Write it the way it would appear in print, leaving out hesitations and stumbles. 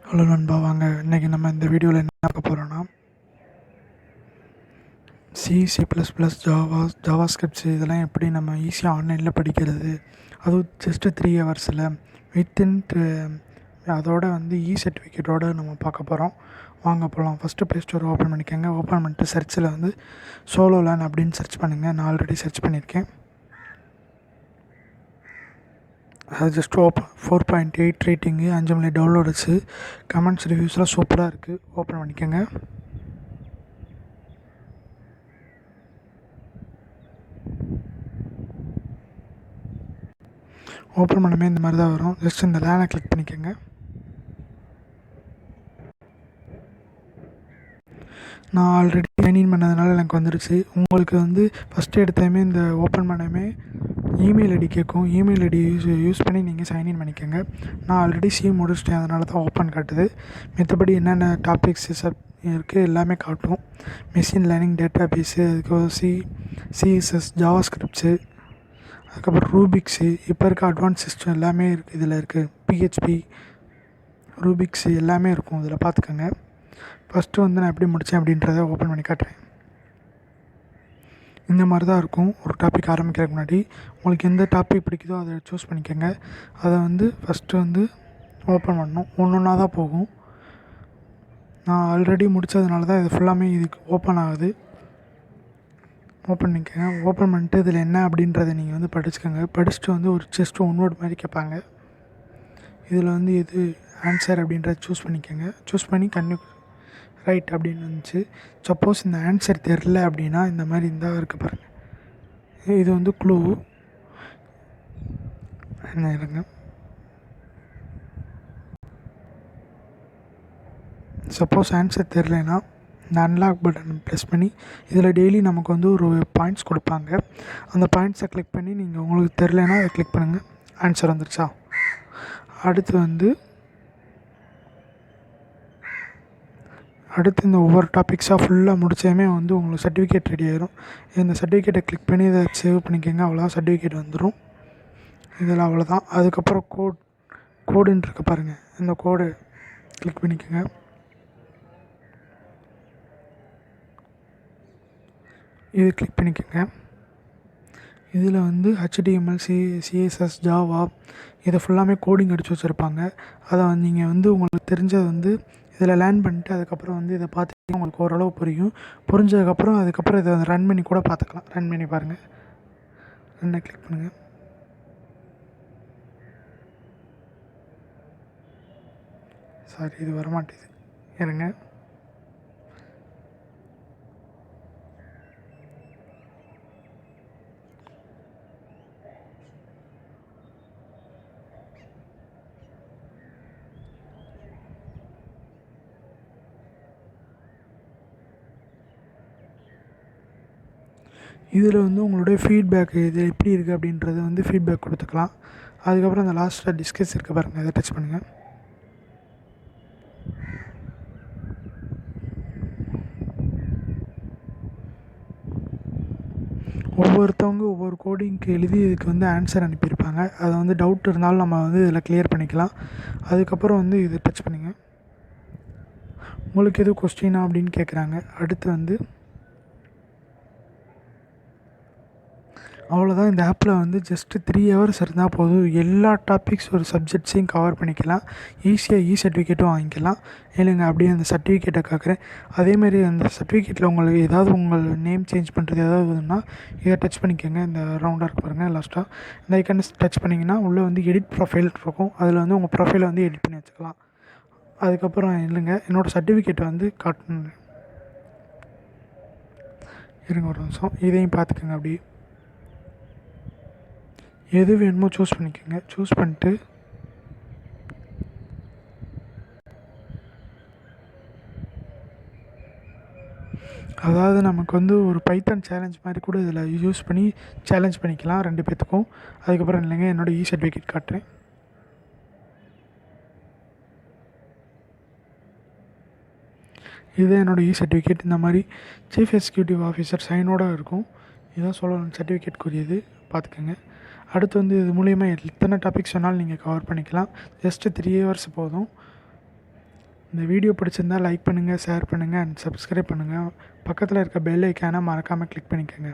Hello நண்பா, வாங்க இன்றைக்கி நம்ம இந்த வீடியோவில் என்ன பார்க்க போகிறோன்னா சி++, ஜாவா ஸ்கிரிப்ட்ஸ் இதெல்லாம் எப்படி நம்ம ஈஸியாக ஆன்லைனில் படிக்கிறது, அதுவும் ஜஸ்ட்டு 3 ஹவர்ஸில் வித்தின் அதோட சர்டிஃபிகேட்டோடு நம்ம பார்க்க போகிறோம். வாங்க போகலாம். ஃபஸ்ட்டு ப்ளே ஸ்டோர் ஓப்பன் பண்ணிக்கோங்க. ஓப்பன் பண்ணிட்டு சர்ச்சில் சோலோ லேர்ன் அப்படின்னு சர்ச் பண்ணுங்கள். நான் ஆல்ரெடி சர்ச் பண்ணியிருக்கேன். அது just 4.8 rating, 5 million downloads, comments ரிவ்யூஸ்லாம் சூப்பராக இருக்குது. ஓப்பன் பண்ணிக்கோங்க. ஓப்பன் பண்ணமே இந்த மாதிரி தான் வரும். ஜஸ்ட் இந்த லேனை கிளிக் பண்ணிக்கோங்க. நான் ஆல்ரெடி சைன்இன் பண்ணதுனால எனக்கு வந்துடுச்சு. உங்களுக்கு ஃபஸ்ட்டு எடுத்ததுமே இந்த ஓப்பன் பண்ணமே இமெயில் ஐடி கேட்கும். இமெயில் ஐடி யூஸ் பண்ணி நீங்கள் சைன்இன் பண்ணிக்கோங்க. நான் ஆல்ரெடி முடிச்சிட்டேன், அதனால தான் ஓப்பன் காட்டுது. மற்றபடி என்னென்ன டாபிக்ஸ் இருக்குது எல்லாமே காட்டும். மெஷின் லேர்னிங், டேட்டா பேஸு, அதுக்கு சிஎஸ்எஸ், ஜாவா ஸ்கிரிப்ட்ஸு, அதுக்கப்புறம் ரூபிக்ஸு, இப்போ இருக்க அட்வான்ஸ் சிஸ்டம் எல்லாமே இருக்குது. இதில் இருக்குது பிஹெச்பி, ரூபிக்ஸு எல்லாமே இருக்கும். இதில் பார்த்துக்கோங்க. ஃபஸ்ட்டு நான் எப்படி முடித்தேன் அப்படின்றத ஓப்பன் பண்ணி காட்டுறேன். இந்த மாதிரி தான் இருக்கும். ஒரு டாபிக் ஆரம்பிக்கிறதுக்கு முன்னாடி உங்களுக்கு எந்த டாபிக் பிடிக்குதோ அதை சூஸ் பண்ணிக்கோங்க. அதை ஃபஸ்ட்டு ஓப்பன் பண்ணணும். ஒன்று ஒன்றா தான் போகும். நான் ஆல்ரெடி முடித்ததுனால தான் இது ஃபுல்லாமே இதுக்கு ஓப்பன் ஆகுது. ஓப்பன் பண்ணிக்கோங்க. ஓப்பன் பண்ணிட்டு இதில் என்ன அப்படின்றத நீங்கள் படிச்சுக்கோங்க. படிச்சுட்டு ஒரு ஜஸ்ட் ஒன் வேர்ட் மாதிரி கேட்பாங்க. இதில் எது ஆன்சர் அப்படின்றத சூஸ் பண்ணிக்கோங்க. சூஸ் பண்ணி ரைட் அப்படின்னு வந்துச்சு. சப்போஸ் இந்த ஆன்சர் தெரில அப்படின்னா இந்த மாதிரி இருந்தால் இருக்க பாருங்கள். இது க்ளூ என்ன இருங்க. சப்போஸ் ஆன்சர் தெரிலனா இந்த அன்லாக் பட்டன் ப்ரெஸ் பண்ணி இதில் டெய்லி நமக்கு ஒரு பாயிண்ட்ஸ் கொடுப்பாங்க. அந்த பாயிண்ட்ஸை கிளிக் பண்ணி நீங்கள் உங்களுக்கு தெரிலனா அதை கிளிக் பண்ணுங்கள். ஆன்சர் வந்துருச்சா? அடுத்து இந்த ஒவ்வொரு டாபிக்ஸாக ஃபுல்லாக முடித்ததுமே உங்களுக்கு சர்டிஃபிகேட் ரெடி ஆயிரும். இந்த சர்டிஃபிகேட்டை கிளிக் பண்ணி இதை சேவ் பண்ணிக்கோங்க. அவ்வளோதான், சர்டிஃபிகேட் வந்துடும். இதில் அவ்வளோதான். அதுக்கப்புறம் கோடுன்னு இருக்க பாருங்கள். இந்த கோடு கிளிக் பண்ணிக்கோங்க. இது கிளிக் பண்ணிக்கோங்க. இதில் HTML, சிஎஸ்எஸ், ஜாவா இதை ஃபுல்லாமே கோடிங் அடித்து வச்சுருப்பாங்க. அதை நீங்கள் உங்களுக்கு தெரிஞ்சதை இதில் லேர்ன் பண்ணிட்டு அதுக்கப்புறம் இதை பார்த்துட்டு உங்களுக்கு ஓரளவு புரியும். புரிஞ்சதுக்கப்புறம் அதுக்கப்புறம் இதை ரன் பண்ணி கூட பார்த்துக்கலாம். ரன் பண்ணி பாருங்கள். ரன்னை கிளிக் பண்ணுங்கள். சாரி, இது வரமாட்டேது. இருங்க. இதில் உங்களுடைய ஃபீட்பேக் இது எப்படி இருக்குது அப்படின்றத ஃபீட்பேக் கொடுத்துக்கலாம். அதுக்கப்புறம் அந்த லாஸ்ட்டாக டிஸ்கஸ் இருக்க பாருங்கள், அதை டச் பண்ணுங்கள். ஒவ்வொருத்தவங்க ஒவ்வொரு கோடிங்க்கு எழுதி இதுக்கு ஆன்சர் அனுப்பியிருப்பாங்க. அதை டவுட் இருந்தாலும் நம்ம இதில் கிளியர் பண்ணிக்கலாம். அதுக்கப்புறம் இதை டச் பண்ணுங்கள். உங்களுக்கு எதுவும் கொஸ்டினா அப்படின்னு கேட்குறாங்க. அடுத்து அவ்வளோதான். இந்த ஆப்பில் ஜஸ்ட்டு 3 ஹவர்ஸ் இருந்தால் போதும். எல்லா டாபிக்ஸ் ஒரு சப்ஜெக்ட்ஸையும் கவர் பண்ணிக்கலாம். ஈஸியாக சர்டிஃபிகேட்டும் வாங்கிக்கலாம். இல்லைங்க, அப்படியே அந்த சர்டிஃபிகேட்டை கேட்குறேன். அதேமாதிரி அந்த சர்டிஃபிகேட்டில் உங்களுக்கு ஏதாவது உங்கள் நேம் சேஞ்ச் பண்ணுறது ஏதாவதுன்னா இதை டச் பண்ணிக்கோங்க. இந்த ரவுண்டாக இருக்கு பாருங்கள் லாஸ்ட்டாக. இந்த ஐக்கானை டச் பண்ணிங்கன்னா உள்ளே எடிட் ப்ரொஃபைல் இருக்கும். அதில் உங்கள் ப்ரொஃபைலை எடிட் பண்ணி வச்சுக்கலாம். அதுக்கப்புறம் இல்லைங்க, என்னோடய சர்டிஃபிகேட்டை காட்டணும். இருங்க ஒரு நிமிஷம், இதையும் பார்த்துக்கோங்க. அப்படி எது வேணுமோ சூஸ் பண்ணிக்கோங்க. சூஸ் பண்ணிட்டு அதாவது நமக்கு ஒரு பைத்தான் சேலஞ்ச் மாதிரி கூட இதில் யூஸ் பண்ணி சேலஞ்ச் பண்ணிக்கலாம் 2 பேர்த்துக்கும். அதுக்கப்புறம் இல்லைங்க, என்னோடய சர்டிஃபிகேட் காட்டுறேன். இதுதான் என்னோடய சர்டிஃபிகேட். இந்த மாதிரி சீஃப் எக்ஸிக்யூட்டிவ் ஆஃபீஸர் சைனோடு இருக்கும். இதுதான் சொல்லணும் சர்டிஃபிகேட்க்குரியது, பார்த்துக்கோங்க. அடுத்து இது மூலிமா எத்தனை டாபிக்ஸ் வேணாலும் நீங்கள் கவர் பண்ணிக்கலாம். ஜஸ்ட்டு 3 ஹவர்ஸ் போதும். இந்த வீடியோ பிடிச்சிருந்தால் லைக் பண்ணுங்கள், ஷேர் பண்ணுங்கள் அண்ட் சப்ஸ்கிரைப் பண்ணுங்கள். பக்கத்தில் இருக்க பெல் ஐக்கானை மறக்காமல் கிளிக் பண்ணிக்கோங்க.